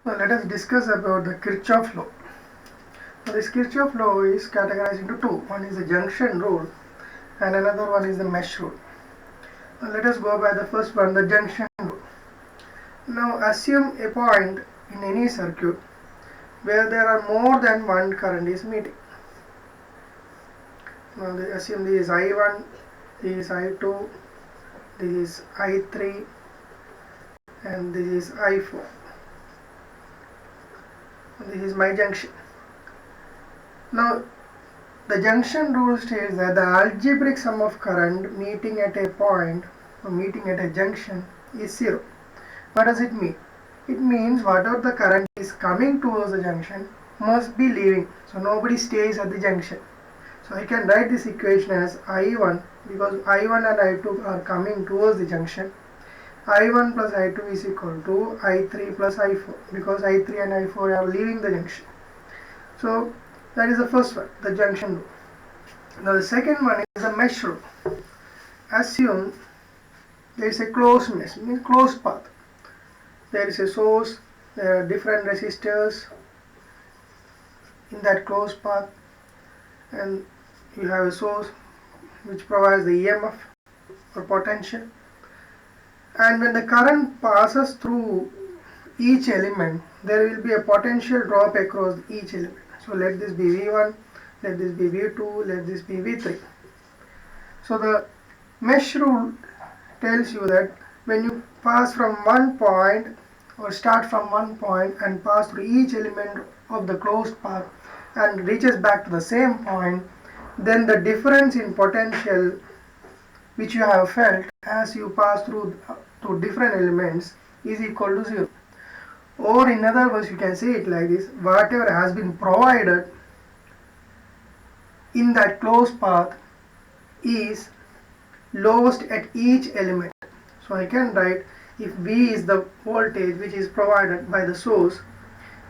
Now let us discuss about the Kirchoff law. Now this Kirchoff law is categorized into two. One is the junction rule and another one is the mesh rule. Now let us go by the first one, the junction rule. Now assume a point in any circuit where there are more than one current is meeting. Now assume this is I1, this is I2, this is I3 and this is I4. This is my junction. Now the junction rule states that the algebraic sum of current meeting at a point or meeting at a junction is 0. What does it mean? It means whatever the current is coming towards the junction must be leaving. So nobody stays at the junction. So I can write this equation as I1 because I1 and I2 are coming towards the junction. I1 plus I2 is equal to I3 plus I4 because I3 and I4 are leaving the junction. So that is the first one, the junction rule. Now the second one is the mesh rule. Assume there is a closed mesh, means closed path. There is a source, there are different resistors in that closed path, and you have a source which provides the EMF or potential. And when the current passes through each element, there will be a potential drop across each element. So let this be V1, let this be V2, let this be V3. So the mesh rule tells you that when you pass from one point or start from one point and pass through each element of the closed path and reaches back to the same point, then the difference in potential which you have felt as you pass through different elements is equal to 0. Or in other words, you can say it like this: whatever has been provided in that closed path is lost at each element. So I can write, if V is the voltage which is provided by the source,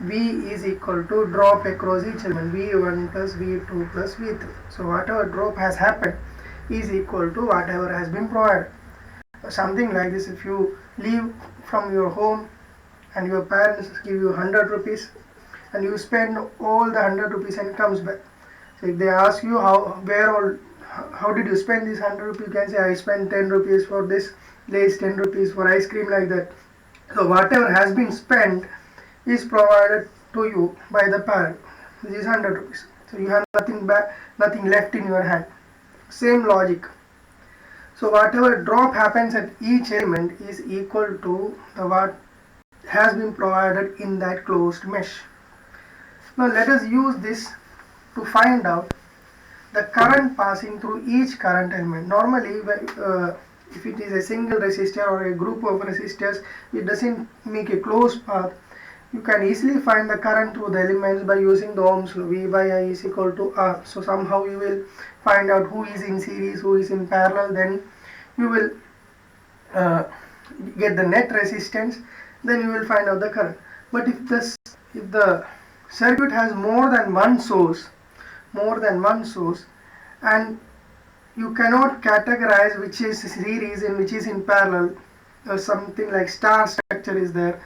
V is equal to drop across each element, V1 plus V2 plus V3. So whatever drop has happened is equal to whatever has been provided. Something like this: if you leave from your home and your parents give you 100 rupees and you spend all the 100 rupees and comes back. So if they ask you how did you spend this 100 rupees, you can say I spent 10 rupees for this, Lays 10 rupees for ice cream, like that. So whatever has been spent is provided to you by the parent. This is 100 rupees. So you have nothing left in your hand. Same logic. So whatever drop happens at each element is equal to what has been provided in that closed mesh. Now let us use this to find out the current passing through each current element. Normally, if it is a single resistor or a group of resistors, it doesn't make a closed path. You can easily find the current through the elements by using the Ohm's law. V by I is equal to R. So somehow you will find out who is in series, who is in parallel. Then you will get the net resistance. Then you will find out the current. But if the circuit has more than one source, and you cannot categorize which is series and which is in parallel, or something like star structure is there,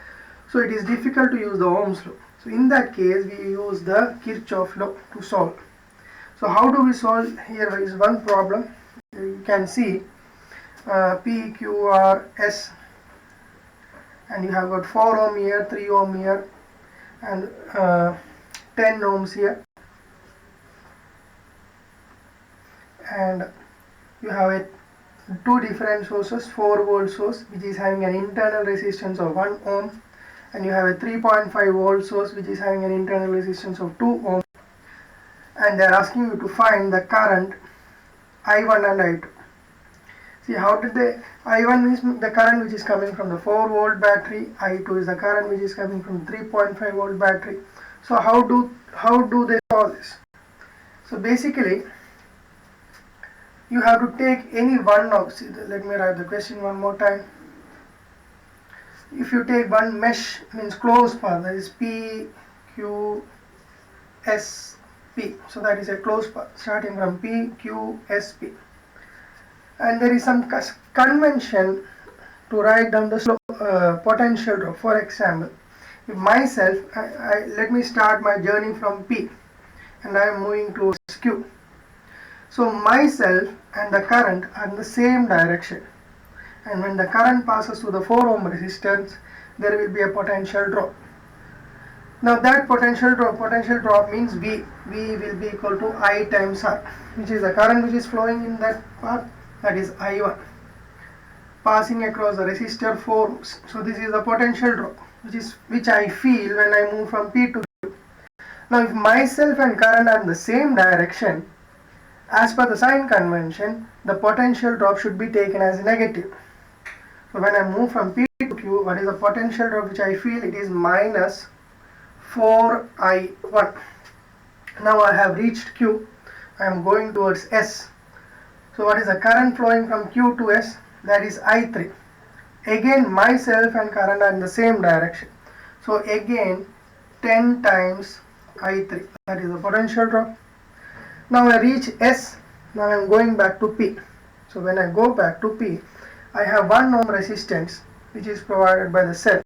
so it is difficult to use the Ohm's law. So in that case, we use the Kirchoff law to solve. So how do we solve? Here is one problem. You can see P, Q, R, S, and you have got 4 ohm here, 3 ohm here, and 10 ohms here, and you have two different sources: 4 volt source which is having an internal resistance of 1 ohm, and you have a 3.5 volt source which is having an internal resistance of 2 ohm, and they are asking you to find the current I1 and I2. See, how did they? I1 is the current which is coming from the 4 volt battery, I2 is the current which is coming from 3.5 volt battery. So how do they solve this? So basically, you have to take any one of, let me write the question one more time. If you take one mesh, means closed path, that is P, Q, S, P. So that is a closed path starting from P, Q, S, P. And there is some convention to write down the potential drop. For example, If myself, let me start my journey from P and I am moving towards Q. So myself and the current are in the same direction, and when the current passes through the 4 ohm resistance, there will be a potential drop. Now that potential drop means V will be equal to I times R, which is the current which is flowing in that path, that is I1, passing across the resistor 4 ohms. So this is the potential drop which I feel when I move from P to Q. Now if myself and current are in the same direction, as per the sign convention, the potential drop should be taken as negative. So when I move from P to Q, what is the potential drop which I feel? It is minus 4I1. Now I have reached Q. I am going towards S. So what is the current flowing from Q to S? That is I3. Again myself and current are in the same direction. So again 10 times I3. That is the potential drop. Now I reach S. Now I am going back to P. So when I go back to P, I have 1 ohm resistance which is provided by the cell.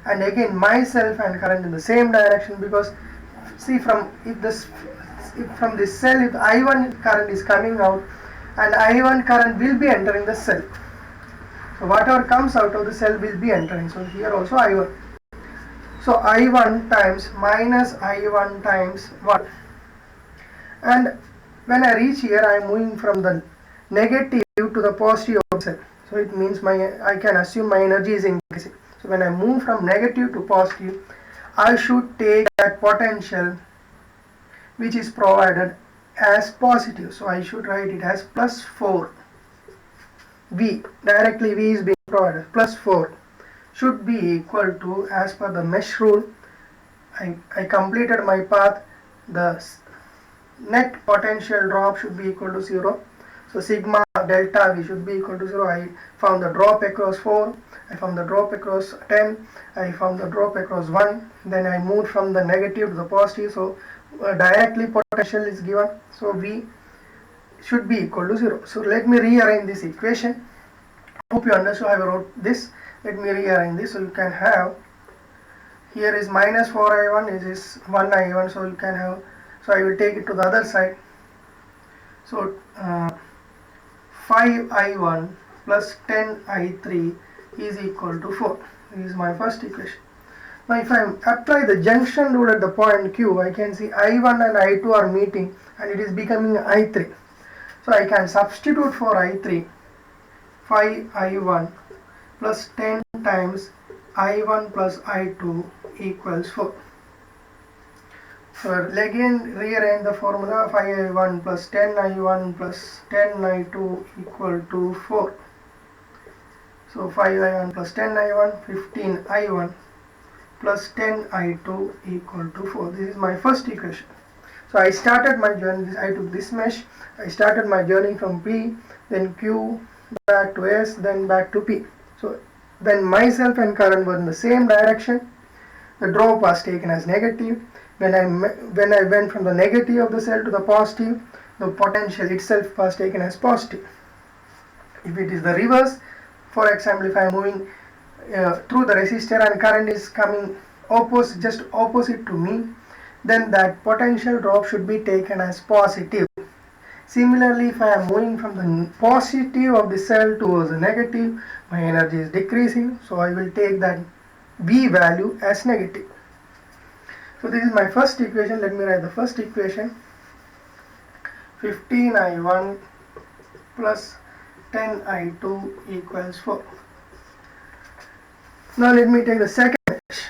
And again myself and current in the same direction, because see from this cell, if I1 current is coming out, and I1 current will be entering the cell. So whatever comes out of the cell will be entering. So here also I1. So I1 times minus I1 times 1. And when I reach here, I am moving from the negative to the positive of the cell. So it means I can assume my energy is increasing. So when I move from negative to positive, I should take that potential which is provided as positive. So I should write it as plus 4 V. Directly V is being provided. Plus 4 should be equal to, as per the mesh rule, I completed my path. The net potential drop should be equal to 0. So sigma delta V should be equal to 0. I found the drop across 4. I found the drop across 10. I found the drop across 1. Then I moved from the negative to the positive. So directly potential is given. So V should be equal to 0. So let me rearrange this equation. Hope you understood how I wrote this. Let me rearrange this. So you can have, here is minus 4I1, this is 1I1. So you can have, so I will take it to the other side. So 5I1 plus 10I3 is equal to 4. This is my first equation. Now if I apply the junction rule at the point Q, I can see I1 and I2 are meeting and it is becoming I3. So I can substitute for I3 5I1 plus 10 times I1 plus I2 equals 4. So again rearrange the formula. 5I1 plus 10I1 plus 10I2 equal to 4. So 5I1 plus 10I1, 15I1 plus 10I2 equal to 4. This is my first equation. So I started my journey, I took this mesh, I started my journey from P, then Q, back to S, then back to P. So when myself and current were in the same direction, the drop was taken as negative. When I went from the negative of the cell to the positive, the potential itself was taken as positive. If it is the reverse, for example, if I am moving through the resistor and current is coming just opposite to me, then that potential drop should be taken as positive. Similarly, if I am moving from the positive of the cell towards the negative, my energy is decreasing, so I will take that V value as negative. So this is my first equation. Let me write the first equation. 15I1 plus 10I2 equals 4. Now let me take the second mesh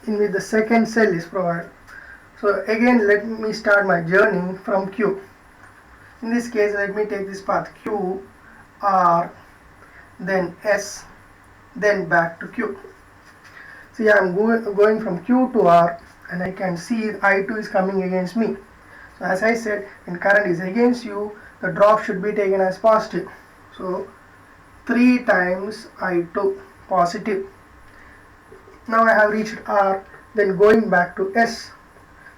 in which the second cell is provided. So again let me start my journey from Q. In this case let me take this path Q, R, then S, then back to Q. See, I am going from Q to R and I can see I2 is coming against me. So as I said, when current is against you, the drop should be taken as positive. So 3 times I2 positive. Now I have reached R, then going back to S.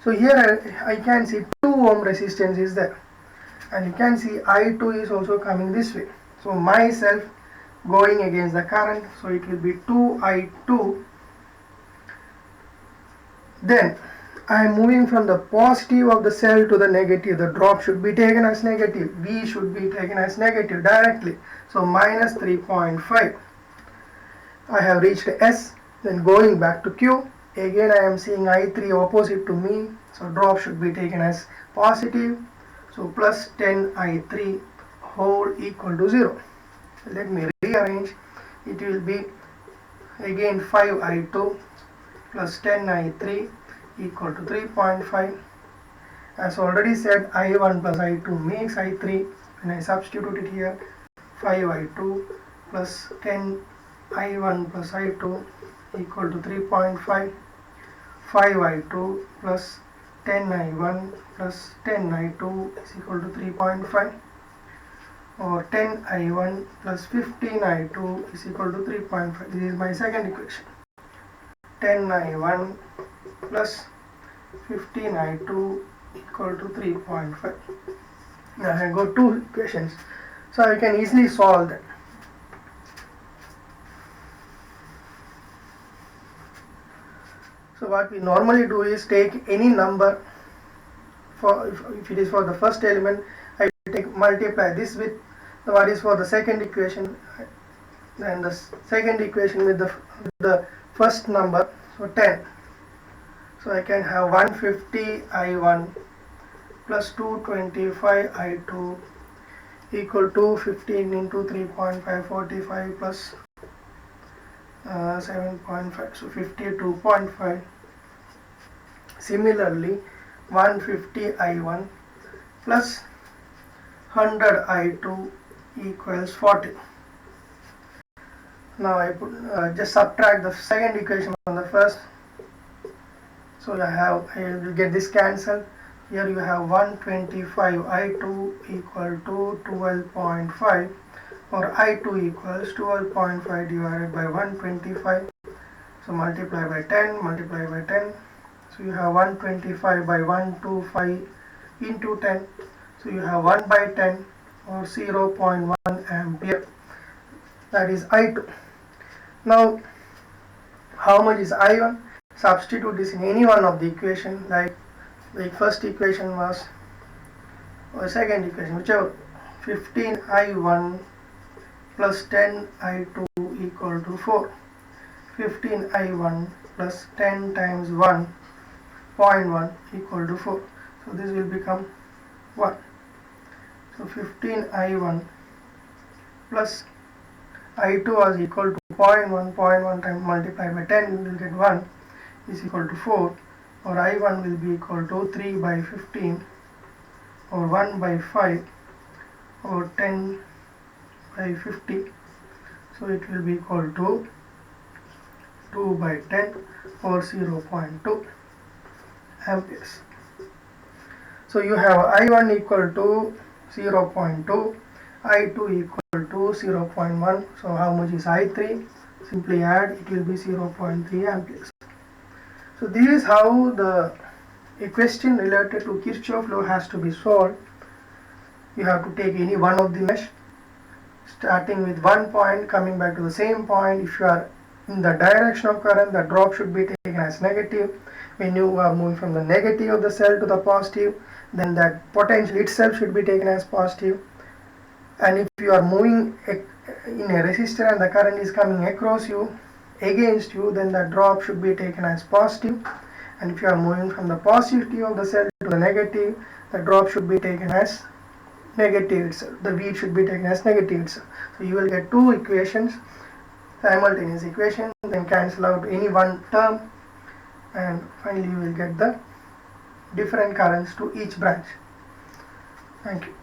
So here I can see 2 ohm resistance is there. And you can see I2 is also coming this way. So myself going against the current, so it will be 2I2 Then I am moving from the positive of the cell to the negative. The drop should be taken as negative. V should be taken as negative directly. So minus 3.5. I have reached S. Then going back to Q. Again I am seeing I3 opposite to me. So drop should be taken as positive. So plus 10 I3 whole equal to 0. Let me rearrange. It will be again 5 I2 plus 10 I3 equal to 3.5. As already said, I1 plus I2 makes I3. When I substitute it here, 5 I2 plus 10 I1 plus I2 equal to 3.5. 5 I2 plus 10 I1 plus 10 I2 is equal to 3.5. Or 10 I1 plus 15 I2 is equal to 3.5. This is my second equation. 10 I1 plus 15 I2 equal to 3.5. Now I got two equations, so I can easily solve them. So what we normally do is take any number, for if it is for the first element, I multiply this with what is for the second equation, and the second equation with the first number, so 10. So I can have 150 I1 plus 225 I2 equal to 15 into 3.5, 45 plus 7.5, so 52.5. Similarly, 150 I1 plus 100 I2 equals 40. Now I put just subtract the second equation from the first. So I will get this cancelled. Here you have 125 I2 equal to 12.5, or I2 equals 12.5 divided by 125. So multiply by 10, multiply by 10. So you have 125 by 125 into 10. So you have 1 by 10, or 0.1 ampere. That is I2. Now how much is I1? Substitute this in any one of the equation, like the first equation was, or second equation, whichever. 15 I1 plus 10 I2 equal to 4. 15 I1 plus 10 times 1.1 equal to 4. So this will become 1. So 15 I1 plus I2 was equal to 0.1 times multiplied by 10, you will get 1 is equal to 4, or I1 will be equal to 3 by 15, or 1 by 5, or 10 by 50. So it will be equal to 2 by 10, or 0.2 amperes. So you have I1 equal to 0.2, I2 equal to 0.1. So how much is I3? Simply add, it will be 0.3 amperes. So this is how a question related to Kirchoff law has to be solved. You have to take any one of the mesh, starting with one point, coming back to the same point. If you are in the direction of current, the drop should be taken as negative. When you are moving from the negative of the cell to the positive, then that potential itself should be taken as positive. And if you are moving in a resistor and the current is coming across you, against you, then the drop should be taken as positive. And if you are moving from the positivity of the cell to the negative, the drop should be taken as negative itself. The V should be taken as negative itself. So you will get two equations, simultaneous equations, then cancel out any one term, and finally you will get the different currents to each branch. Thank you.